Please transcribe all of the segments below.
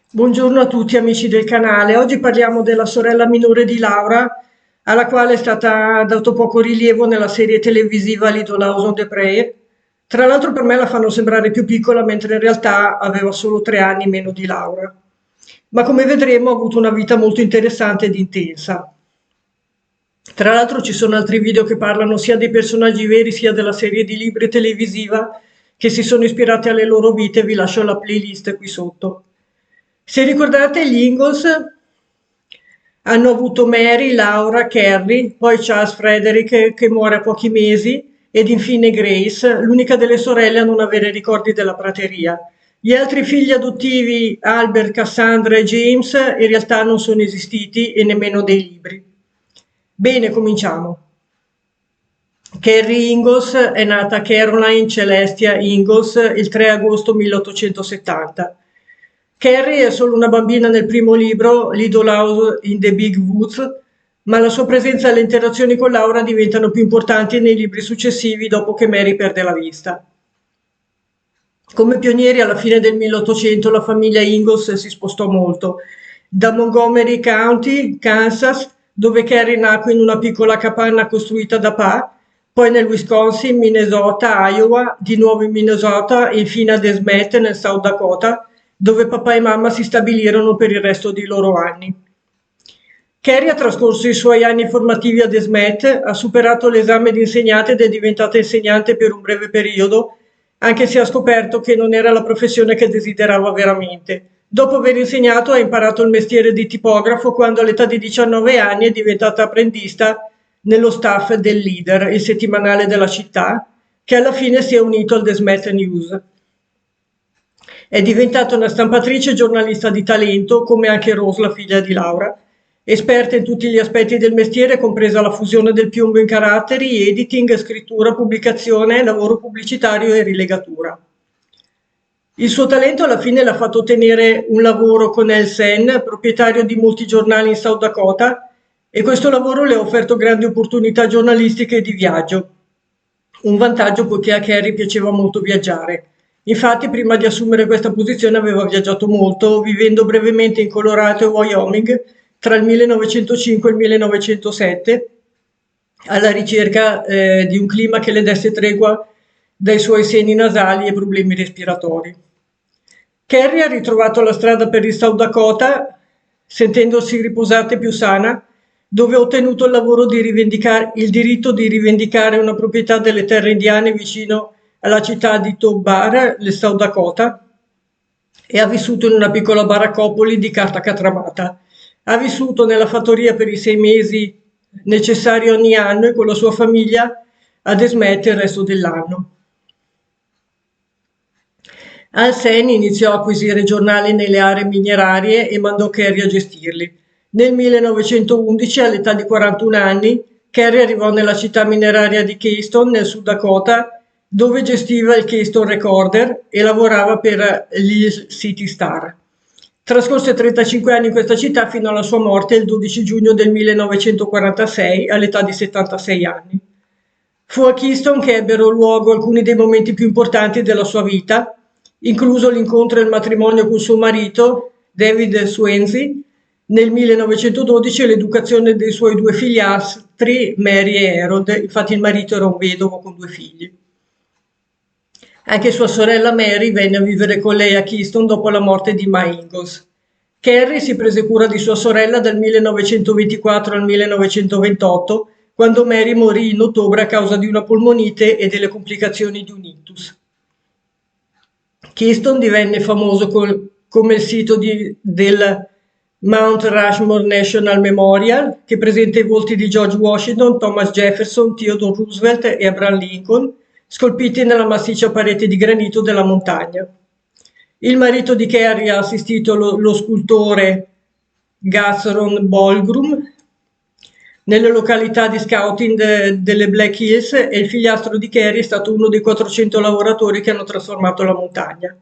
Buongiorno a tutti amici del canale. Oggi parliamo della sorella minore di Laura, alla quale è stata dato poco rilievo nella serie televisiva Little House on the Prairie. Tra l'altro per me la fanno sembrare più piccola, mentre in realtà aveva solo 3 anni meno di Laura. Ma come vedremo ha avuto una vita molto interessante ed intensa. Tra l'altro ci sono altri video che parlano sia dei personaggi veri sia della serie di libri televisiva che si sono ispirati alle loro vite, vi lascio la playlist qui sotto. Se ricordate, gli Ingalls hanno avuto Mary, Laura, Carrie, poi Charles Frederick che muore a pochi mesi ed infine Grace, l'unica delle sorelle a non avere ricordi della prateria. Gli altri figli adottivi, Albert, Cassandra e James, in realtà non sono esistiti e nemmeno dei libri. Bene, cominciamo. Carrie Ingalls è nata Caroline Celestia Ingalls il 3 agosto 1870. Carrie è solo una bambina nel primo libro, Little House in the Big Woods, ma la sua presenza e le interazioni con Laura diventano più importanti nei libri successivi dopo che Mary perde la vista. Come pionieri alla fine del 1800 la famiglia Ingalls si spostò molto, da Montgomery County, Kansas, dove Carrie nacque in una piccola capanna costruita da Pa, poi nel Wisconsin, Minnesota, Iowa, di nuovo in Minnesota e infine a Des Moines nel South Dakota, dove papà e mamma si stabilirono per il resto dei loro anni. Carrie ha trascorso i suoi anni formativi a Des Moines, ha superato l'esame di insegnante ed è diventata insegnante per un breve periodo, anche se ha scoperto che non era la professione che desiderava veramente. Dopo aver insegnato ha imparato il mestiere di tipografo quando all'età di 19 anni è diventata apprendista nello staff del Leader, il settimanale della città, che alla fine si è unito al Des Moines News. È diventata una stampatrice e giornalista di talento, come anche Rose, la figlia di Laura, esperta in tutti gli aspetti del mestiere, compresa la fusione del piombo in caratteri, editing, scrittura, pubblicazione, lavoro pubblicitario e rilegatura. Il suo talento alla fine l'ha fatto ottenere un lavoro con El Sen, proprietario di molti giornali in South Dakota, e questo lavoro le ha offerto grandi opportunità giornalistiche e di viaggio. Un vantaggio poiché a Carrie piaceva molto viaggiare. Infatti, prima di assumere questa posizione aveva viaggiato molto, vivendo brevemente in Colorado e Wyoming tra il 1905 e il 1907, alla ricerca di un clima che le desse tregua dai suoi seni nasali e problemi respiratori. Carrie ha ritrovato la strada per il South Dakota, sentendosi riposata e più sana, dove ha ottenuto il diritto di rivendicare una proprietà delle terre indiane vicino alla città di Tobar, nel South Dakota, e ha vissuto in una piccola baraccopoli di carta catramata. Ha vissuto nella fattoria per i 6 mesi necessari ogni anno e con la sua famiglia a Des Moines il resto dell'anno. Al-Sen iniziò a acquisire giornali nelle aree minerarie e mandò Carey a gestirli. Nel 1911, all'età di 41 anni, Carey arrivò nella città mineraria di Keystone, nel Sud Dakota, dove gestiva il Keystone Recorder e lavorava per l'Hill City Star. Trascorse 35 anni in questa città fino alla sua morte il 12 giugno del 1946, all'età di 76 anni. Fu a Keystone che ebbero luogo alcuni dei momenti più importanti della sua vita, incluso l'incontro e il matrimonio con suo marito, David Swayze, nel 1912 e l'educazione dei suoi 2 figliastri, Mary e Harold. Infatti il marito era un vedovo con 2 figli. Anche sua sorella Mary venne a vivere con lei a Keystone dopo la morte di Ma Ingalls. Carrie si prese cura di sua sorella dal 1924 al 1928, quando Mary morì in ottobre a causa di una polmonite e delle complicazioni di un ictus. Keystone divenne famoso come il sito del Mount Rushmore National Memorial, che presenta i volti di George Washington, Thomas Jefferson, Theodore Roosevelt e Abraham Lincoln, scolpiti nella massiccia parete di granito della montagna. Il marito di Carrie ha assistito lo scultore Gazron Bolgrum nelle località di scouting delle Black Hills e il figliastro di Carrie è stato uno dei 400 lavoratori che hanno trasformato la montagna.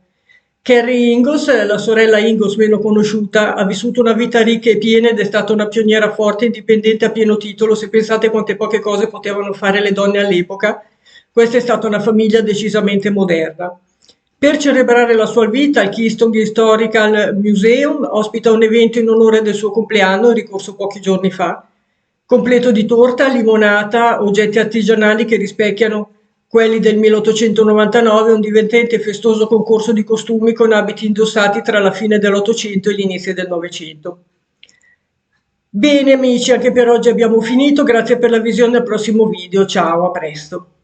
Carrie Ingalls, la sorella Ingalls meno conosciuta, ha vissuto una vita ricca e piena ed è stata una pioniera forte e indipendente a pieno titolo. Se pensate quante poche cose potevano fare le donne all'epoca, questa è stata una famiglia decisamente moderna. Per celebrare la sua vita, il Keystone Historical Museum ospita un evento in onore del suo compleanno, in ricorso pochi giorni fa, completo di torta, limonata, oggetti artigianali che rispecchiano quelli del 1899, un divertente e festoso concorso di costumi con abiti indossati tra la fine dell'Ottocento e l'inizio del Novecento. Bene amici, anche per oggi abbiamo finito, grazie per la visione, al prossimo video, ciao, a presto.